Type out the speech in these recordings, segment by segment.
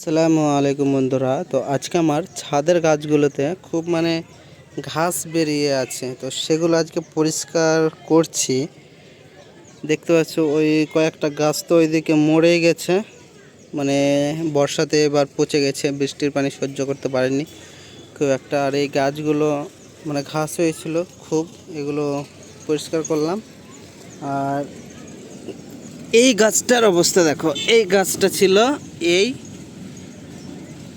আসসালামু আলাইকুম বন্ধুরা। তো আজকে আমার ছাদের গাছগুলোতে খুব ঘাস বেরিয়ে আছে, তো সেগুলো আজকে পরিষ্কার করছি। দেখতে পাচ্ছ ওই কয়েকটা গাছ তো ওইদিকে মরে গেছে, বর্ষাতে এবার পচে গেছে, বৃষ্টির পানি সহ্য করতে পারেনি খুব একটা। আর এই গাছগুলো ঘাস হয়েছিল খুব, এগুলো পরিষ্কার করলাম। আর এই গাছটার অবস্থা দেখো, এই গাছটা ছিল এই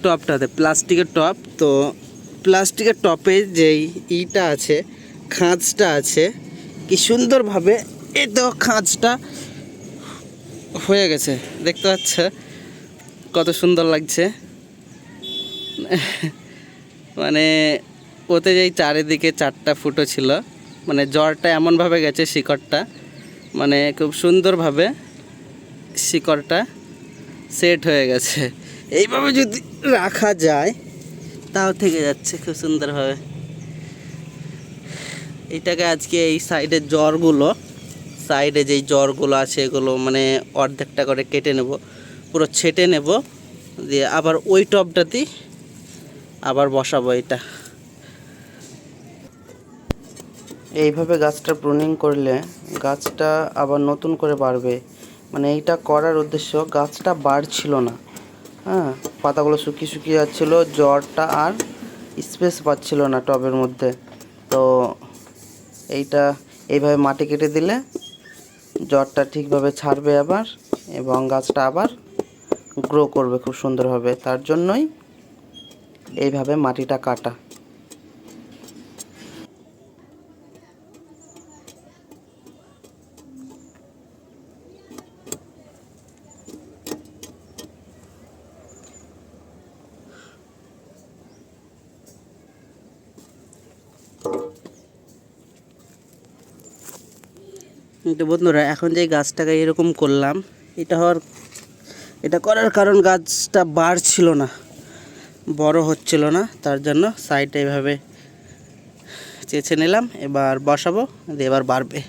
টপটাতে, প্লাস্টিকের টপ। তো প্লাস্টিকের টপে যেই ইটা আছে, খাঁজটা আছে, কি সুন্দরভাবে এই তো খাঁজটা হয়ে গেছে, দেখতে পাচ্ছ কত সুন্দর লাগছে। ওতে যেই চারিদিকে চারটা ফুটো ছিল, জ্বরটা এমনভাবে গেছে, শিকড়টা খুব সুন্দরভাবে শিকড়টা সেট হয়ে গেছে। এইভাবে যদি রাখা যায় তাও থেকে যাচ্ছে খুব সুন্দরভাবে। এটাকে আজকে এই সাইডের সাইডে যেই জ্বরগুলো আছে এগুলো অর্ধেকটা করে কেটে নেব, পুরো ছেটে নেব, দিয়ে আবার ওই টবটাতেই আবার বসাবো। এটা এইভাবে গাছটা প্রুনিং করলে গাছটা আবার নতুন করে বাড়বে। এইটা করার উদ্দেশ্য, গাছটা বাড়ছিল না, হ্যাঁ, পাতাগুলো শুকিয়ে শুকিয়ে যাচ্ছিল, জ্বরটা আর স্পেস পাচ্ছিল না টবের মধ্যে। তো এইভাবে মাটি কেটে দিলে জ্বরটা ঠিকভাবে ছাড়বে আবার, এবং গাছটা আবার গ্রো করবে খুব সুন্দরভাবে। তার জন্যই এইভাবে মাটিটা কাটা। তো বন্ধুরা, এখন যে গাছটাকে এরকম করলাম, এটা করার কারণ গাছটা বাড়ছিল না, বড় হচ্ছিল না, তার জন্য সাইডে এভাবে চেঁচে নিলাম। এবার বসাবো, দিয়ে এবার বাড়বে।